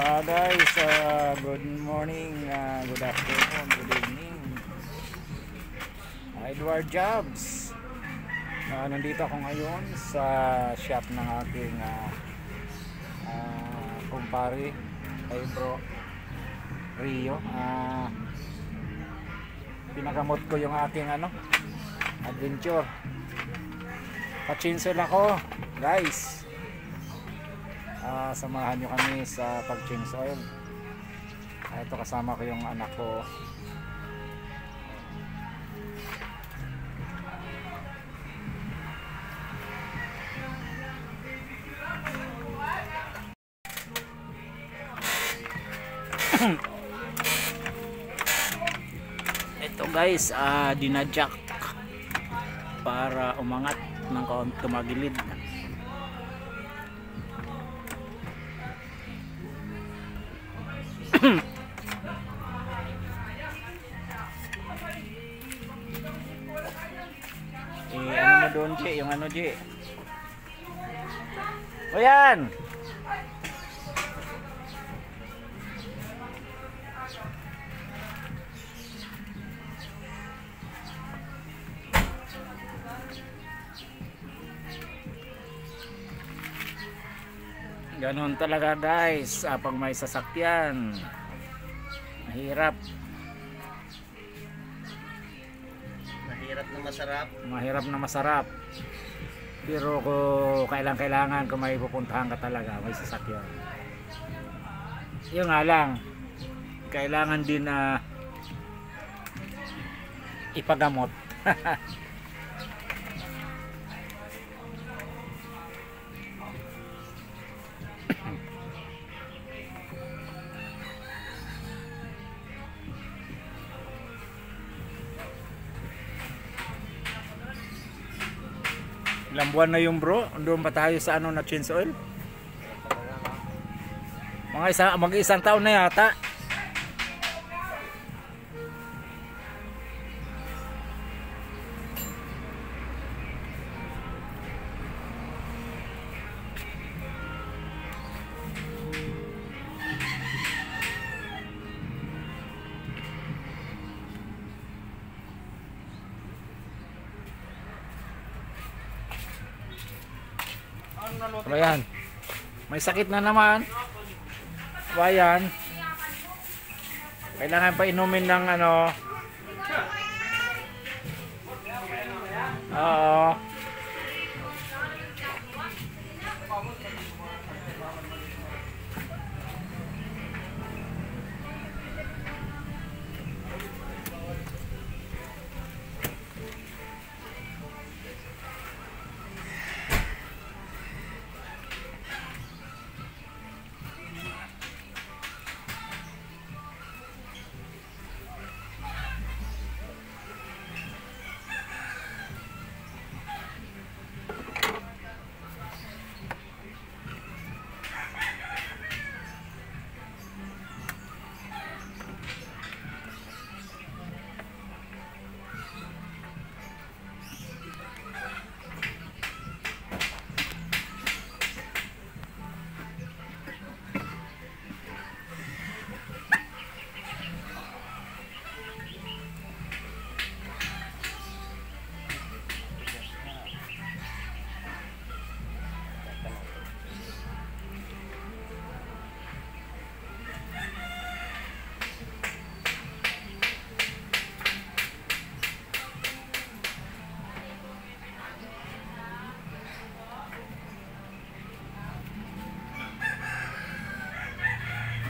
Guys, good morning, good afternoon, good evening. Edward Jobs. Nandito ako ngayon sa shop ng aking kumpare kay Bro Rio. Pinagamot ko yung aking adventure. Pachinsel ako, guys. Samahan nyo kami sa pag-change oil. Ito kasama ko yung anak ko. Ito guys, dinadjak para umangat ng kaunti, tumagilid. Ano mo doon, G? Yung ano, G? O yan! Ganon talaga guys, pag may sasakyan mahirap na masarap, pero kung kailangan kung may pupuntahan ka talaga may sasakyan, yun nga lang kailangan din na ipagamot. Ilang buwan na yung bro? Doon pa tayo sa na change oil? Mag-isang taon na yata. Ayan, may sakit na naman. Ayan, kailangan pa inumin ng oo.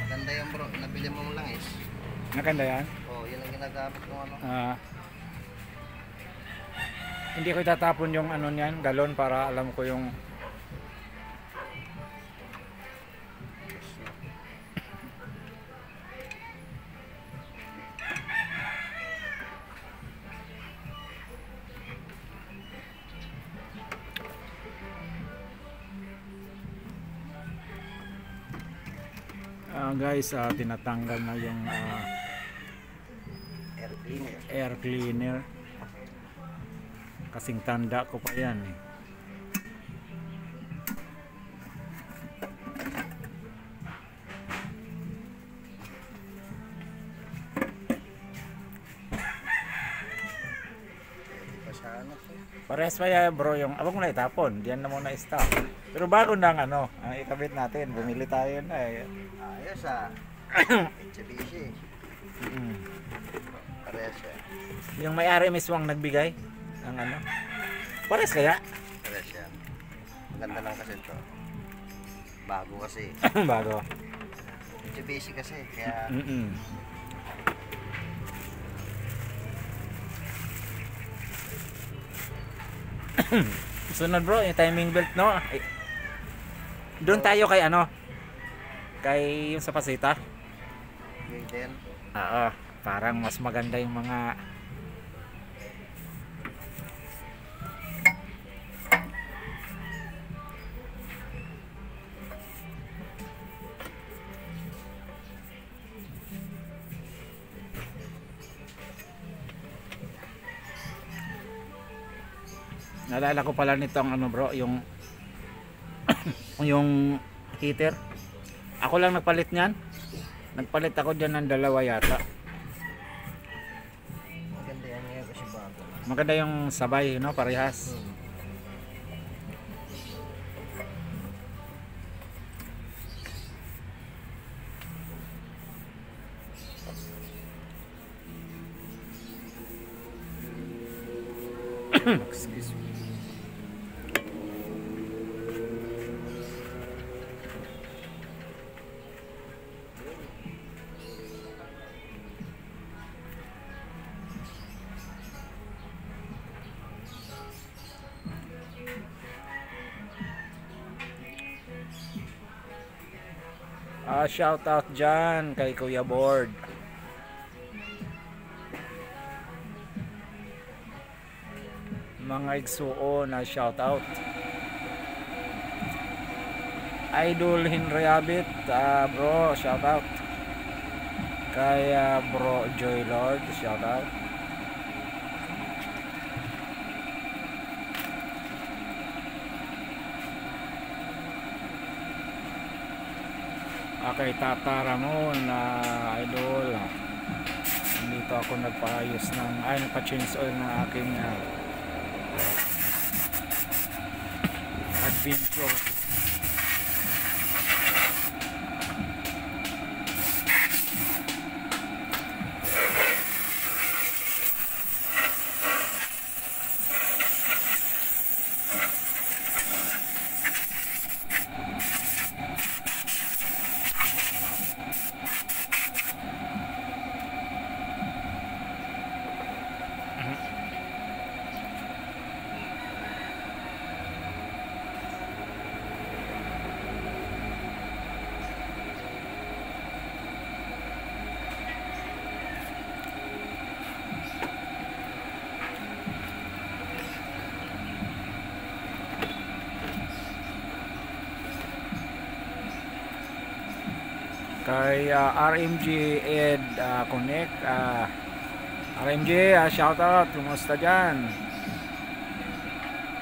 Maganda yan bro, nabili mong langis. Maganda yan? Oo, yun ang ginagamit kong Hindi ko itatapon yung niyan, galon, para alam ko yung guys, tinatanggal na yung air cleaner. Kasing tanda ko pa yan eh. Parehas pa yan bro, yung abang mo na itapon, diyan na muna i-stop. Pero bago nang ano, ang ikabit natin, bumili tayo na eh. Ayos ah. Mitsubishi. Mm. Parehas yan. Yung may-ari mismo ang nagbigay ng ano. Parehas kaya? Parehas yan. Maganda lang kasi ito. Bago kasi. Bago. Mitsubishi kasi. Kaya Sunod bro, yung timing belt no. Doon tayo kay ano? Kay yung sa Pasita. yun din. Oo, parang mas maganda yung mga naalala ko pala nito ang ano bro, yung yung heater. Ako lang nagpalit niyan. Nagpalit ako dyan ng dalawa yata. Maganda yan ngayon kasi bago. Maganda yung sabay, no? Parehas. Excuse me. Shout out dyan kay Kuya Board. Mga igsuo na shout out. Idol Henry Abit, bro, shout out. Kay bro Joy Lord, shout out. Kay Tata Ramon, idol. Dito ako nagpaayos ng nagpa-change oil ng aking adventure. Kay RMG Ed Connect, RMG shout out, kumusta dyan?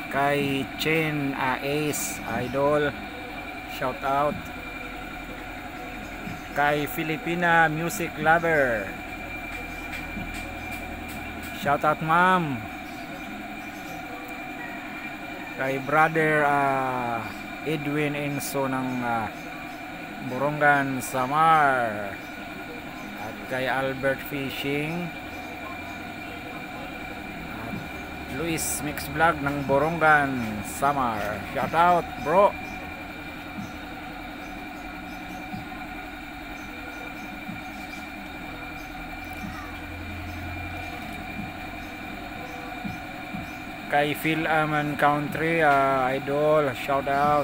Kay Chen Ace idol, shout out. Kay Filipina Music Lover, shout out ma'am. Kay brother Edwin Enso ng Borongan, Samar. At kay Albert Fishing at Luis Mix Vlog ng Borongan, Samar. Shout out bro. Kay Phil Aman Country idol, shout out.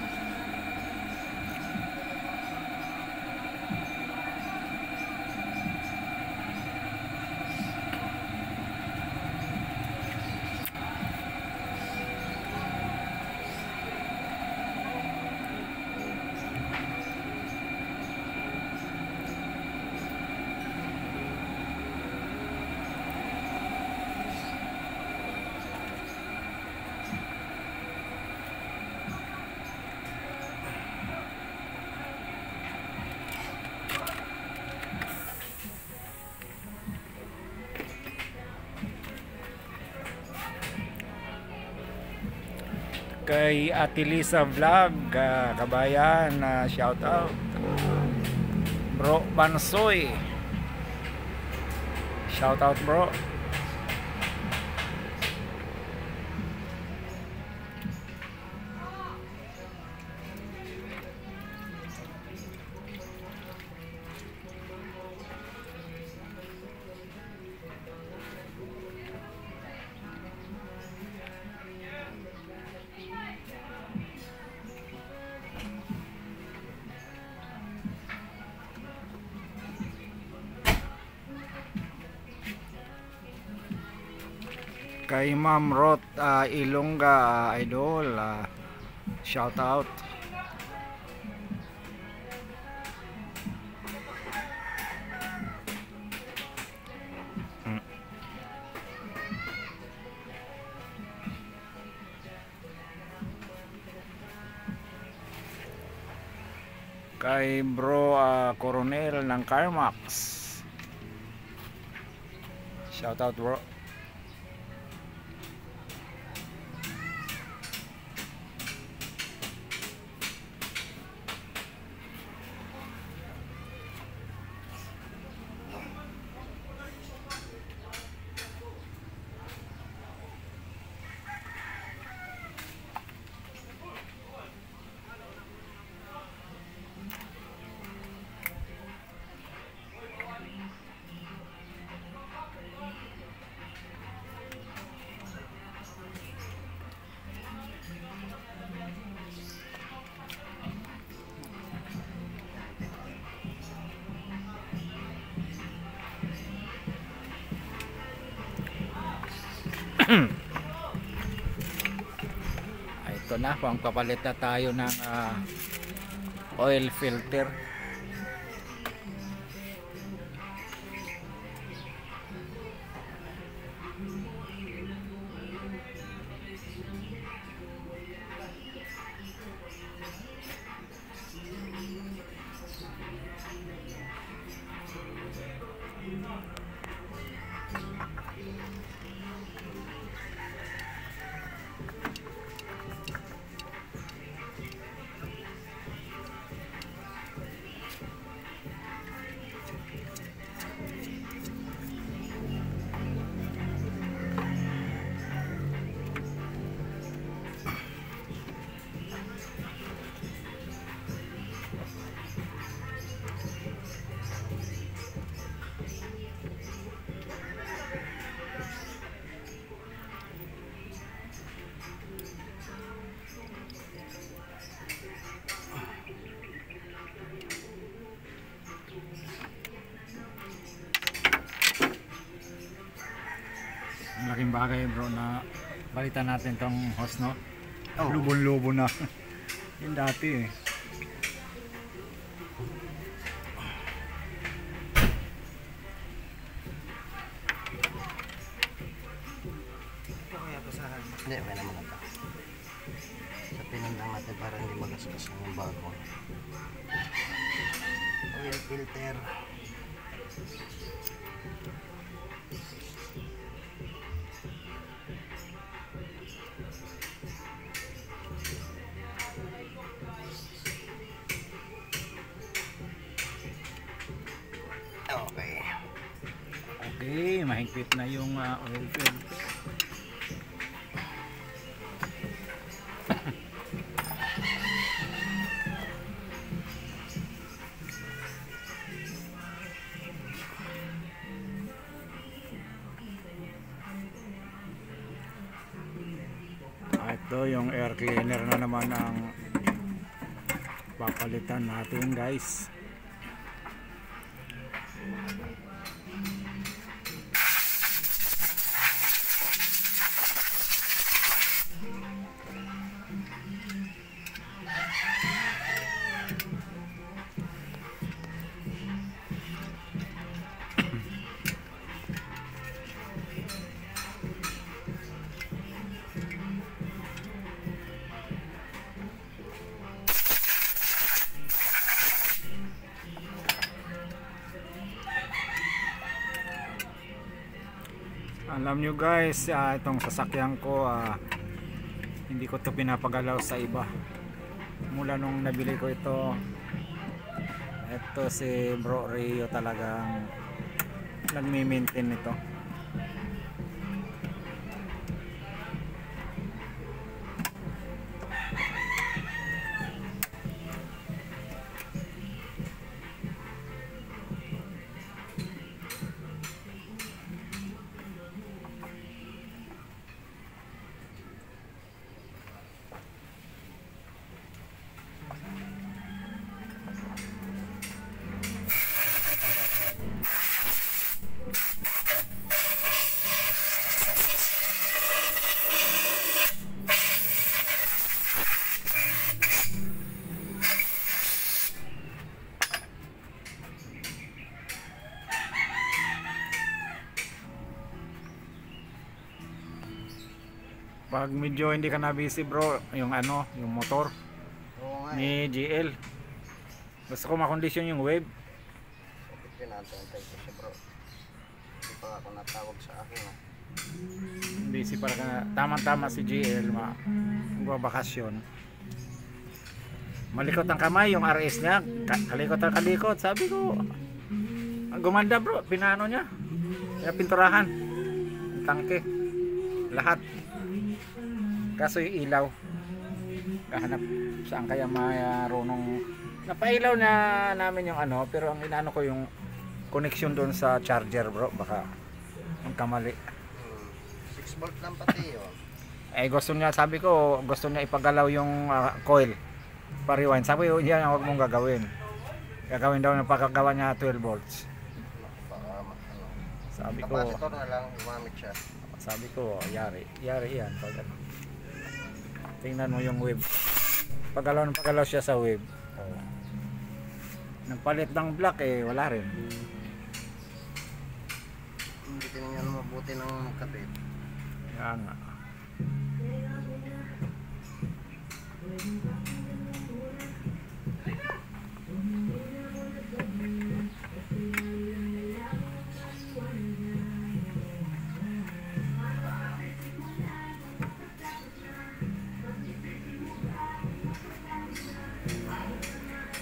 kay Ate Lisa Vlog, kabayan, shout out. Bro Bansoy, shout out bro. Kay Ma'am Rot Ilongga, idol, shout out. Kay bro Coronel ng Carmax, shout out bro. Ito na, pangpapalit na tayo ng oil filter. Malaking bagay bro na balitan natin tong hose, no? Oh. Lubon-lubo na. Yung dati eh. Ito kaya basahan? Hindi, may naman ito. Sapinan lang natin para hindi magasgas yung bago. Oil filter. Okay. Okay, mahigpit na yung oil filter. Ito yung air cleaner na naman ang papalitan natin, guys. Alam nyo guys, itong sasakyan ko Hindi ko to pinapagalaw sa iba. Mula nung nabili ko ito, si Bro Rio talagang nagmi-maintain nito. Pag medyo hindi ka na busy bro, yung yung motor Oo nga ni GL, gusto ko makondisyon yung wave. Pinatantay ko siya bro. Hindi pa ako natawag sa akin Busy para ka, tama-tama si GL magbabakasyon. Malikot ang kamay yung RS niya, kalikot. Sabi ko, ang gumanda bro, pinano niya, yung pinturahan, yung tangke, lahat. Kaso yung ilaw, kahanap saan kaya marunong. Napailaw na namin yung pero ang inaano ko yung connection doon sa charger bro, baka ang kamali. 6 volt lang pati yun. Gusto niya, sabi ko, gusto niya ipagalaw yung coil, pa-rewind. Sabi ko, yan ang huwag mong gagawin. Gagawin daw ng pagkagawa niya 12 volts. Sabi ko, capacitor na lang, gumamit siya. Sabi ko, yari yan. Tingnan mo yung wave. Pagalaw siya sa wave. Nagpalit ng black wala rin. Hindi tinignan mabuti ng kapit. Yan nga.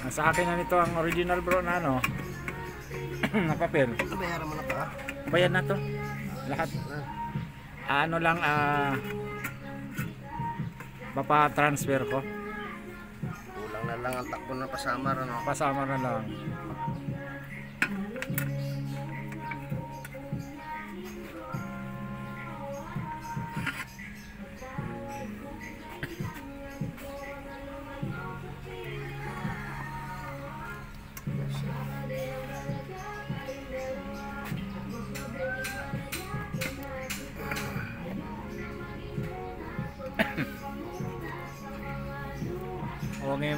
Sa akin na nito ang original bro na na papel. Bayaran mo na pa? Bayad na to. Lahat. Lang papa-transfer ko. Kulang na lang ang takbo na pasamar Pasama na lang.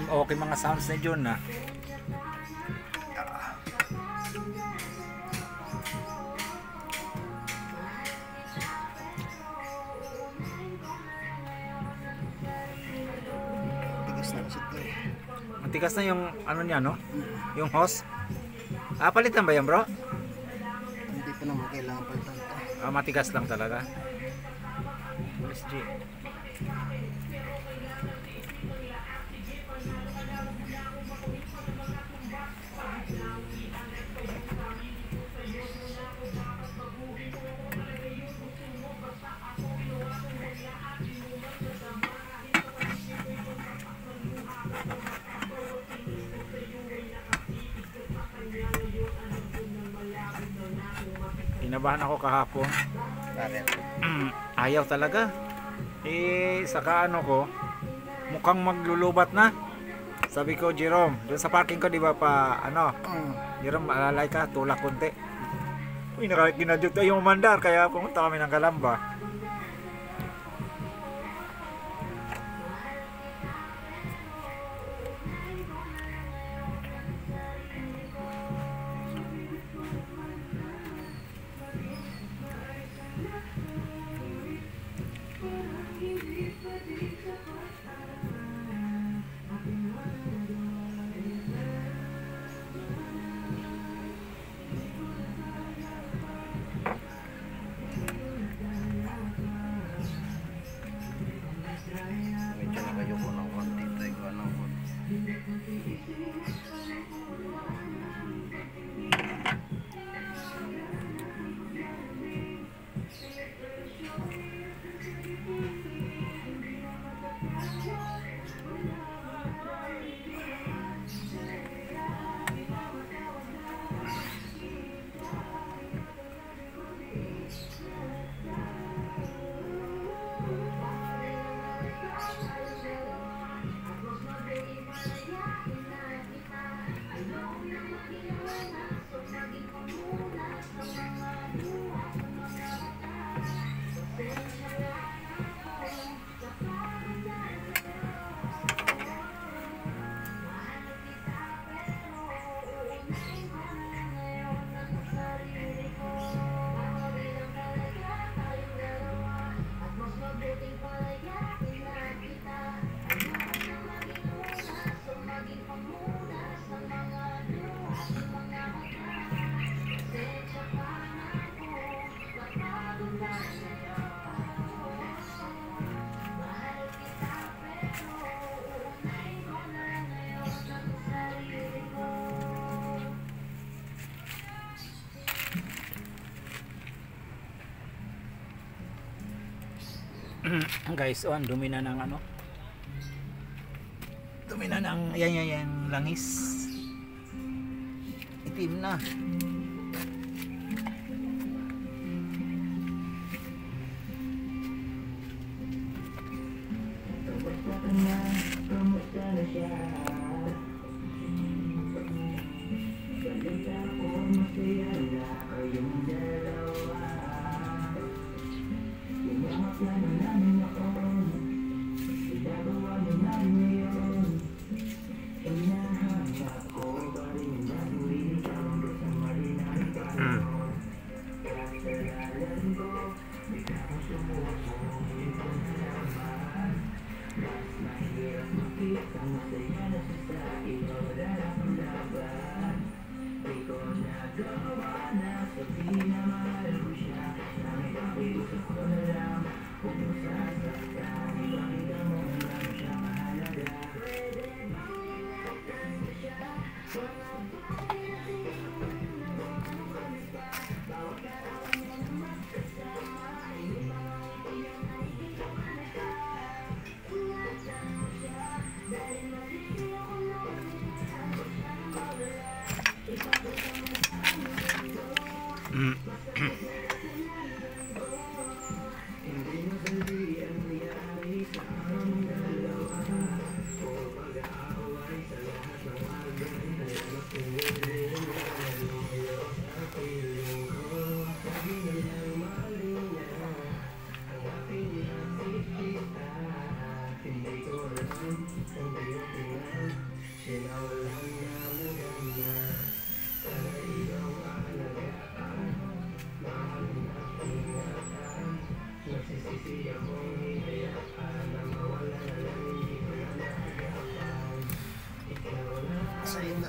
Okay mga sounds ni John na. Tigas na kasi ito Matigas na yung niya yung hose. Palitan ba yan bro? Hindi pa naman kailangan palitan ito. Matigas lang talaga. SG. Kinabahan ako kahapon. Ayaw talaga. Saka ko, mukhang maglulubat na. Sabi ko, Jerome, doon sa parking ko, di ba Jerome, alalay ka, tulak konti. Uy, ginadyo tayo umandar, kaya pumunta kami ng Kalamba. Guys, oh, ang dumi na ng ano, dumi na ng yan langis, itim na.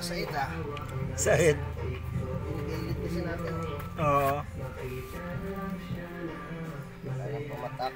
Said ah. Said. Pinipilit kasi natin. Oo. Kaya pumatak.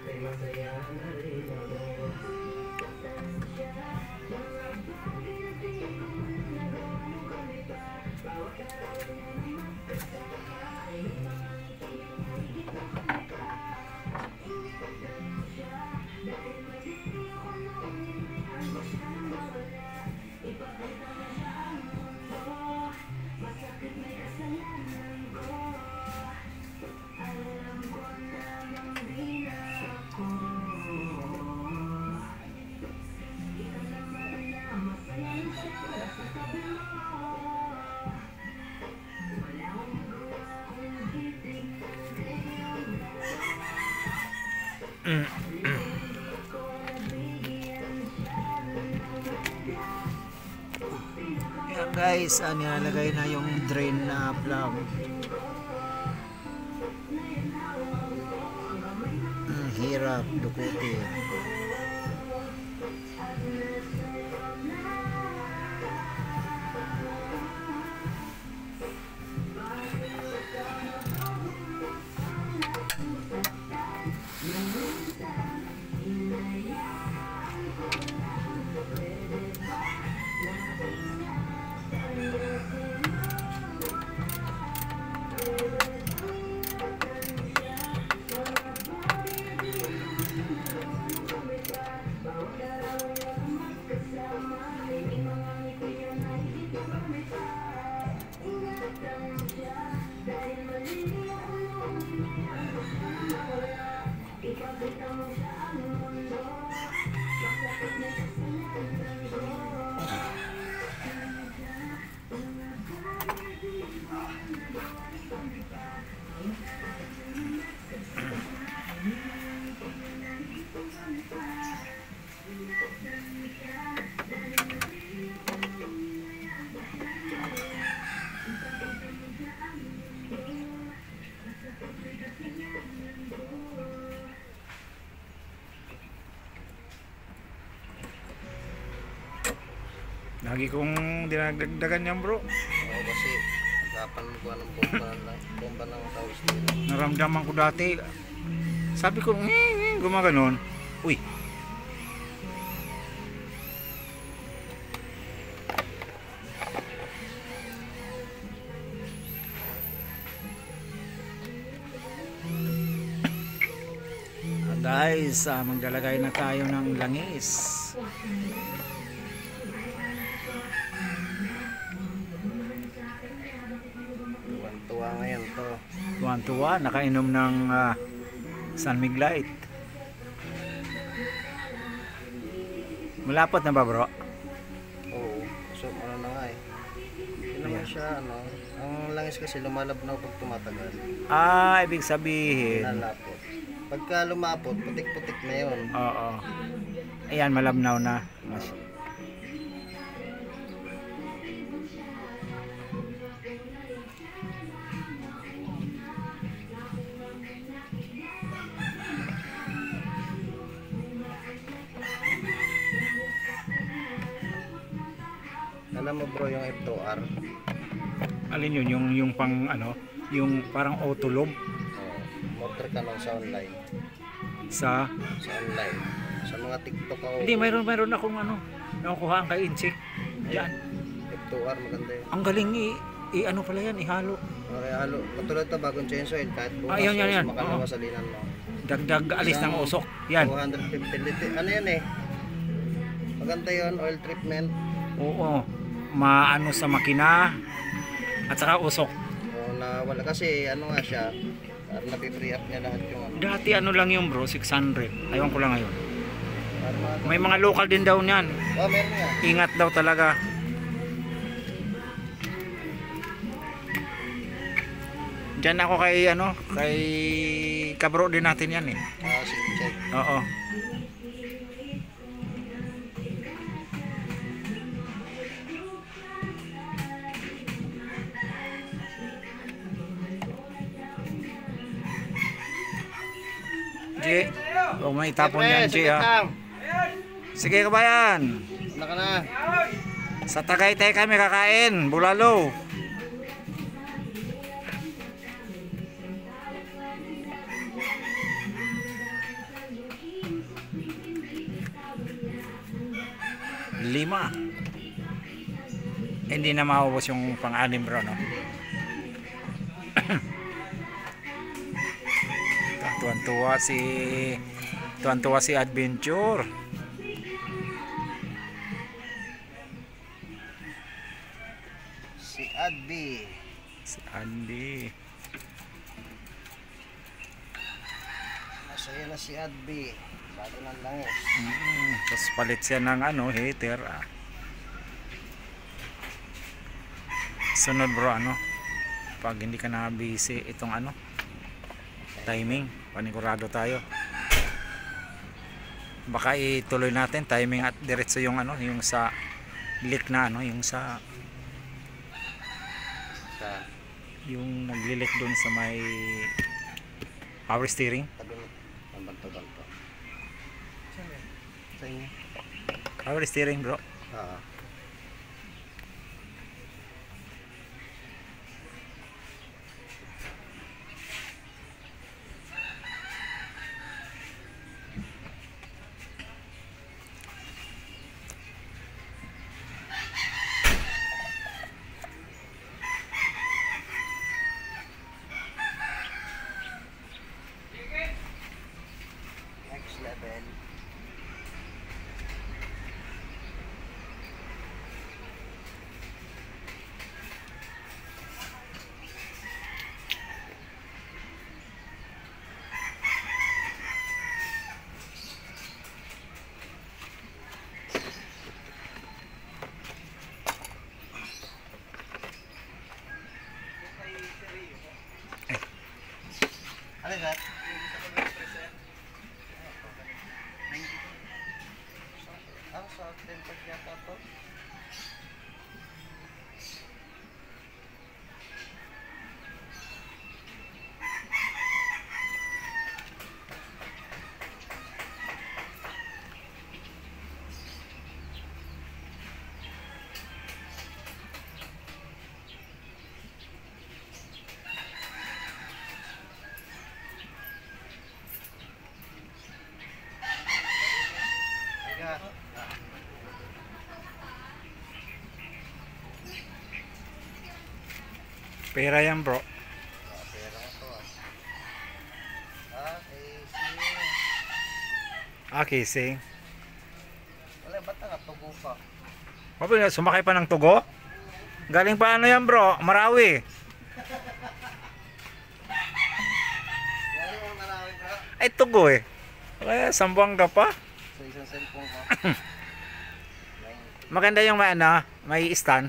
Yan guys, nilalagay na yung drain na plug. Hirap dukutin. Lagi kong dinagdagan yan bro. Oo, kasi agapan ko ng bomba ng tawis nila. Naramdaman ko dati. Sabi ko, gumaganon. Uy. Guys, maglalagay na tayo ng langis. Tuwan-tuwa ngayon to. Tuwan-tuwa, nakainom ng San Miglite. Malapot na ba bro? Oo. So ano na nga eh. Hindi naman siya ano. Ang langis kasi lumalabnaw pag tumatagal. Ibig sabihin. Lalapot. Pagka lumapot, putik-putik na yun. Oo. Ayan, malabnaw na. Alam mo bro, yung F2R. Alin yun? Yung pang ano? Yung parang autolob Motor ka lang sa online. sa online. Sa mga TikTok ako. hindi, mayroon akong ano, nakukuhaan kay Inchik. Diyan. F2R maganda yun. Ang galing ano pala yan, ihalo. Okay, halo. Katulad ito bagong chainsaw yun. Kahit bukas yan. makalawa sa linan mo. Dagdag alis ng usok. Yan. 250 litre. Ano yun eh? Maganda yun, oil treatment. Oo. Maano sa makina at saka usok. O, na wala kasi ano nga siya, napi-free up niya lahat yung ano. Dati ano lang yung bro, 600. Aywan ko lang ngayon. Para May mga local din daw niyan. oh, meron nga. Ingat daw talaga. Diyan ako kay kabro din natin yan eh. Sige, check. Oo. G, huwag may tapon yan G ha. Sige kabayan. Ano ka na? Sa Tagaytay kami kakain, bulalo. Lima. Hindi na maubos yung pang-anim bro no. Tuwan-tuwa si Adventure. Si Adby. Si Andy. Masaya na si Adby. Bago ng langis. Tapos palit siya ng heater. Sunod bro pag hindi ka na busy itong timing, panigurado tayo. Baka ituloy natin timing at diretso yung yung sa leak na yung sa yung naglilik dun sa may power steering. Tabi mo. Ang banto-banto. Sa inyo? Power steering bro. Oo. Next level. Pera yan bro. Pera ko to ah. Casing. Wala, ba't nakatugo pa? Sumakay pa ng tugo? Galing pa ano yan bro? Marawi. Galing mo Marawi ka? Ay tugo eh. Kaya Sambuanga pa. Sa isang cellphone ko. Maganda yung may stand.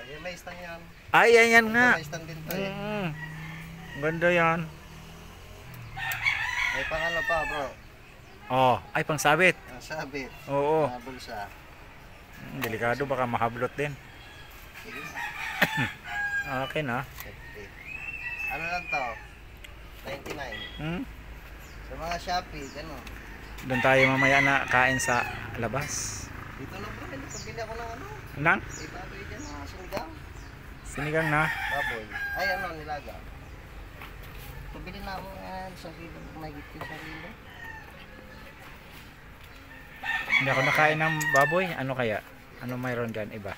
Yung may stand yan. Ay yan nga. May stand din to eh. Ganda yan. May pangalo pa bro. Oh, ay pangsabit. Ang sabit. Oo. Mga bulsa. Delikado baka mahablot din. Sige. Okay na. Safety. Ano lang to? 99. Sa mga Shopee, gano'n. Doon tayo mamaya na kain sa labas. Dito na bro, hindi pabili ako ng ano. Nang? May baboy dyan, mga sinigang. Sinigang na. Baboy. Ay ano, nilaga. Pabili na ako sa kilo. Mahigit ko sa kilo. Hindi ako nakain ng baboy. Ano kaya? Ano mayroon dyan iba?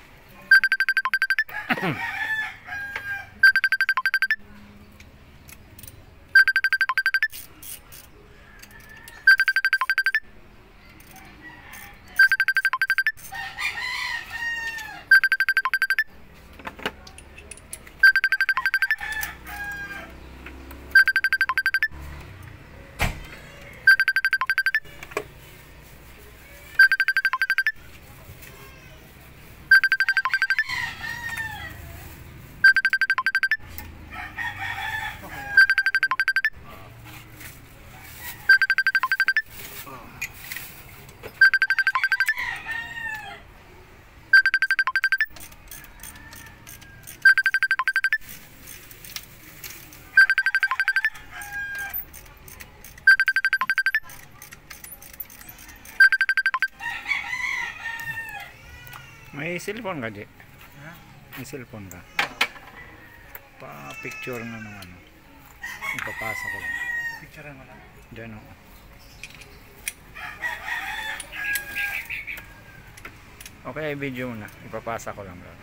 May cellphone ka, Di? May cellphone ka? Pa-picture nga ng ano. Ipapasa ko lang. Picture mo lang. Diyan o. Okay, video mo na. Ipapasa ko lang. Oh.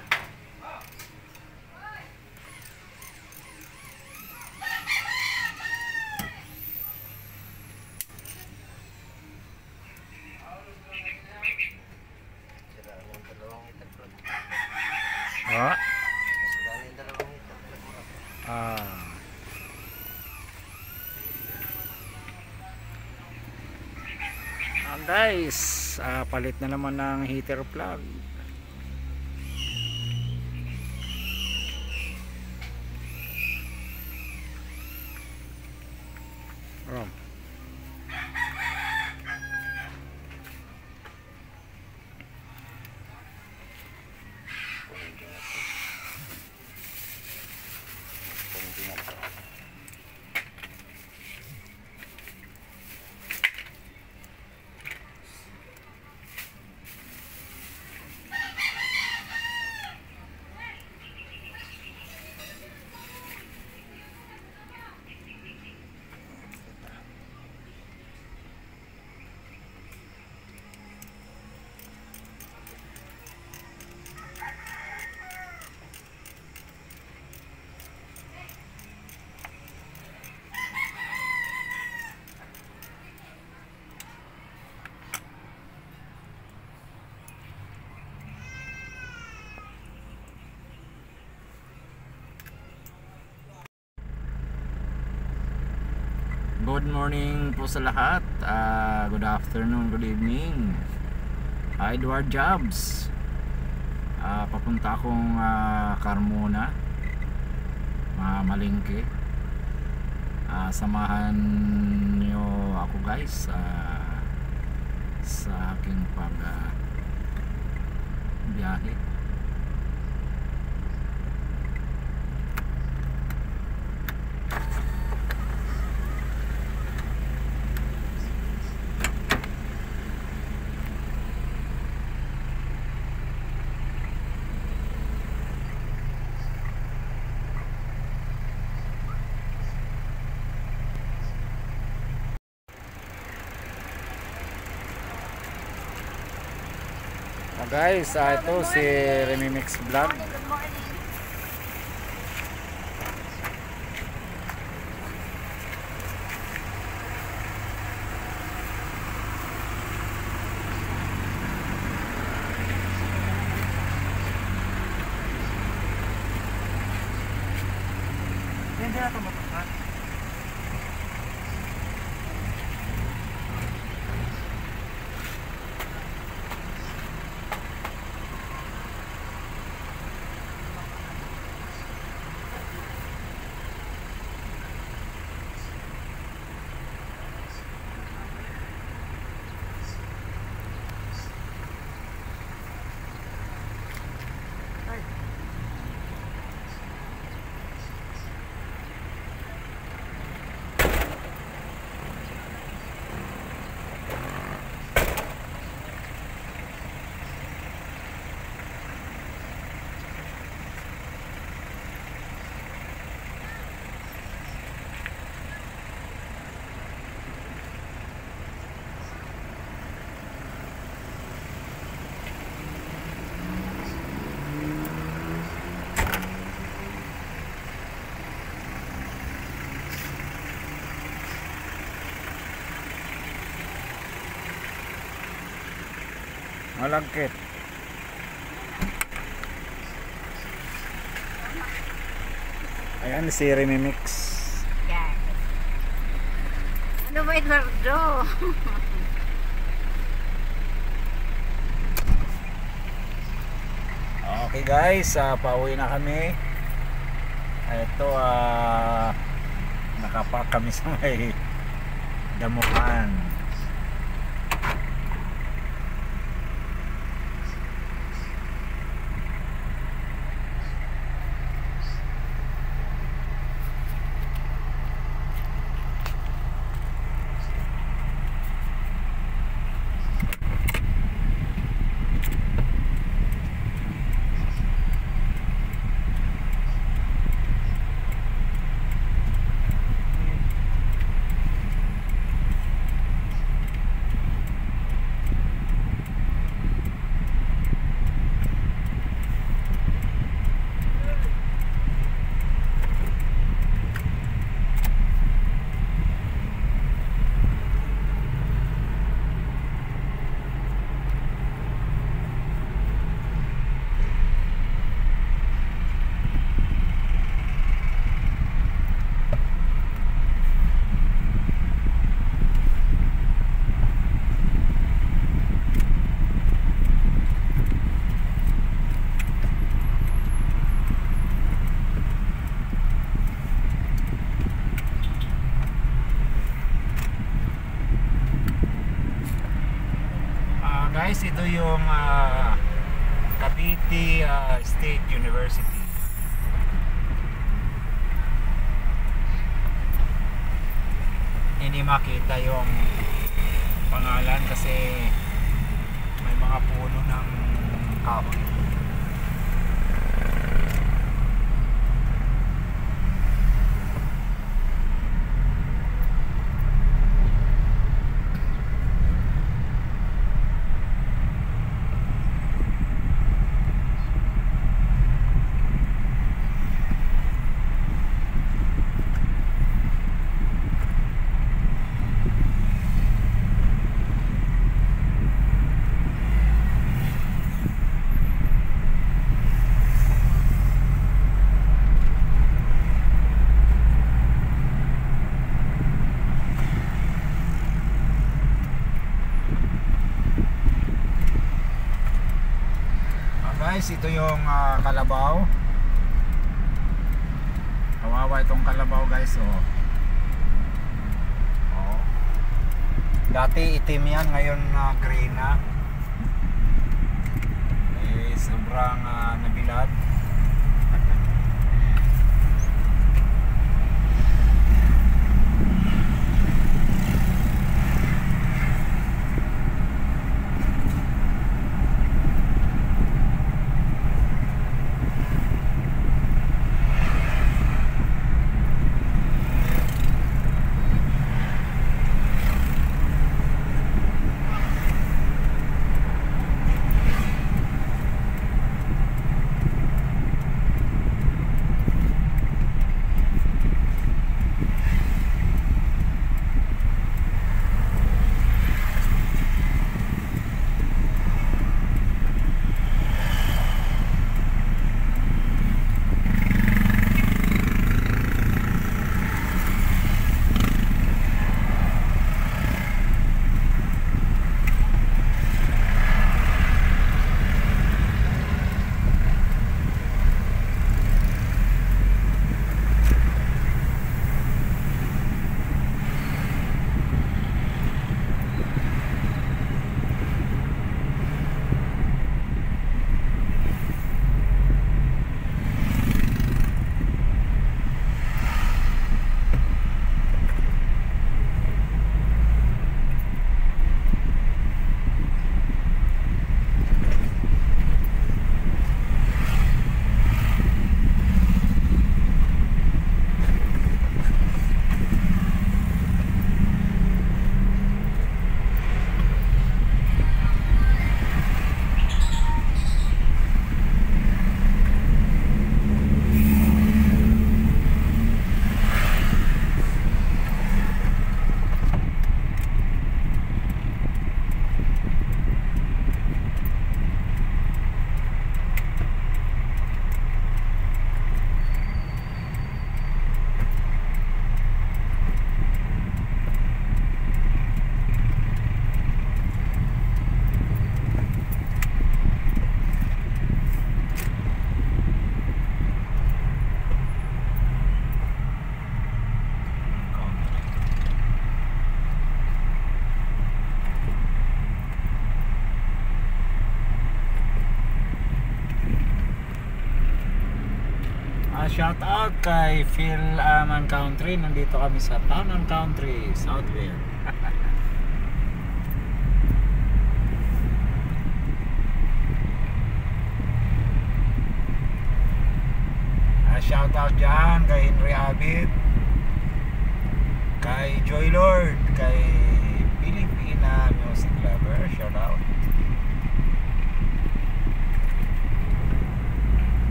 Guys, palit na naman ng heater plug. Rom. Good morning po sa lahat. Good afternoon, good evening. Edward Jobs. Papunta akong Carmona, Malingke. Samahan nyo ako guys sa aking biyahe. Guys, ito si Remimix Vlog. Hindi na tumatukan. Malagkit. Ayan si Remimix. Yan. Ano ba Eduardo? Okay guys, pauwi na kami. Ito nakapark kami sa may damuhan. Guys, ito yung Cavite State University. Hindi makita yung pangalan kasi may mga puno ng kahoy. Guys, ito yung kalabaw. Kawawa itong kalabaw guys. Oh. Dati itim yan, ngayon green na. Sobrang nabilad. Shout out kay Phil Aman Country. Nandito kami sa Town and Country, Southville. Shout out dyan kay Henry Abid, kay Joy Lord, kay Filipina Music Lover. Shout out.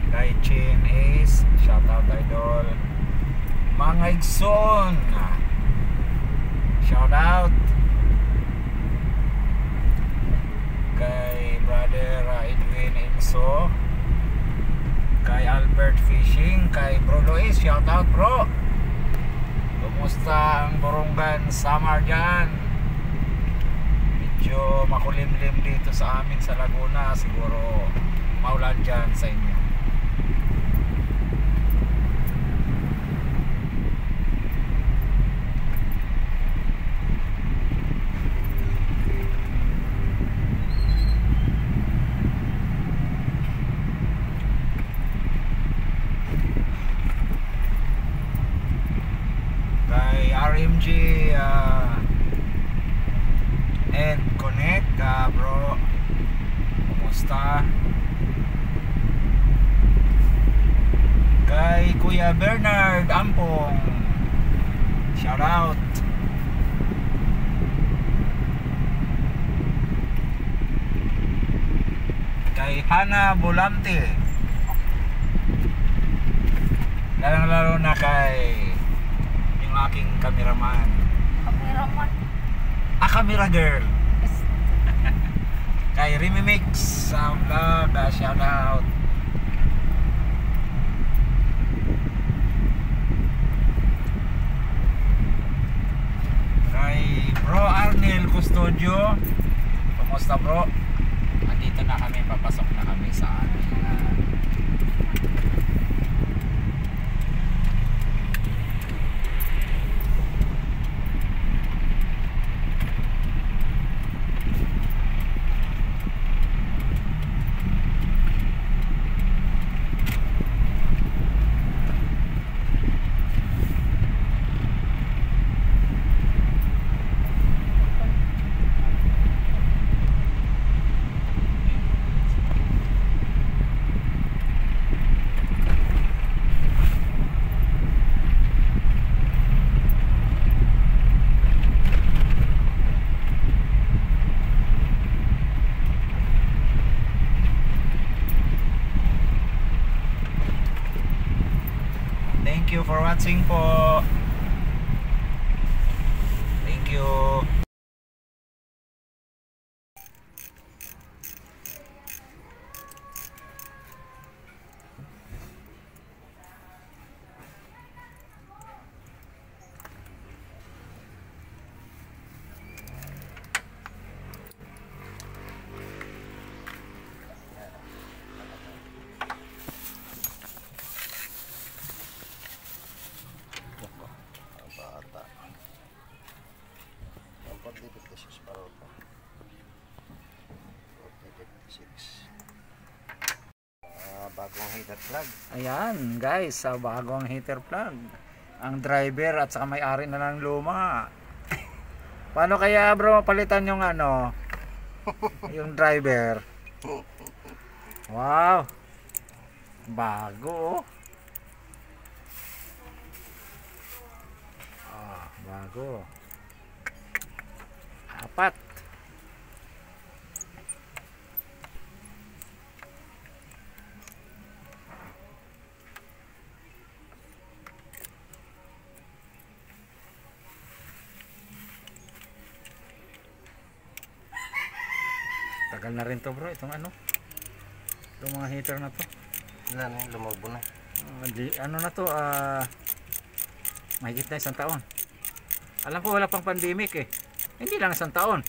Kay Chin Ace, shout out idol. Mga Igson, shout out. Kay brother Edwin Inso, kay Albert Fishing, kay Bro Luis, shout out bro. Kumusta ang Borongan summer dyan? Medyo makulimlim dito sa amin sa Laguna. Siguro maulan dyan sa inyo. RMG and Connect, bro, kumusta? Kay Kuya Bernard Ampong, shout out. Kay Hana Volante, lalo na kay aking cameraman. Cameraman. Camera girl. Kay Remimix sa vlog, shout out. Kay Bro Arnel Custodio, kumusta bro? Andito na kami, papasok na kami sa amin. Thank you for watching po. Thank you. Bagong heater plug. Ayan guys, sa bagong heater plug. Ang driver at saka may-ari na ng luma. Paano kaya bro palitan yung ano? Yung driver. Wow. Bago. Bago. Apat. Tagal na rin to bro, itong ano, itong mga heater na to. Wala na yun, lumabo na. Ano na to, mahigit na 1 taon. Alam ko wala pang pandemic eh. Hindi lang 1 taon.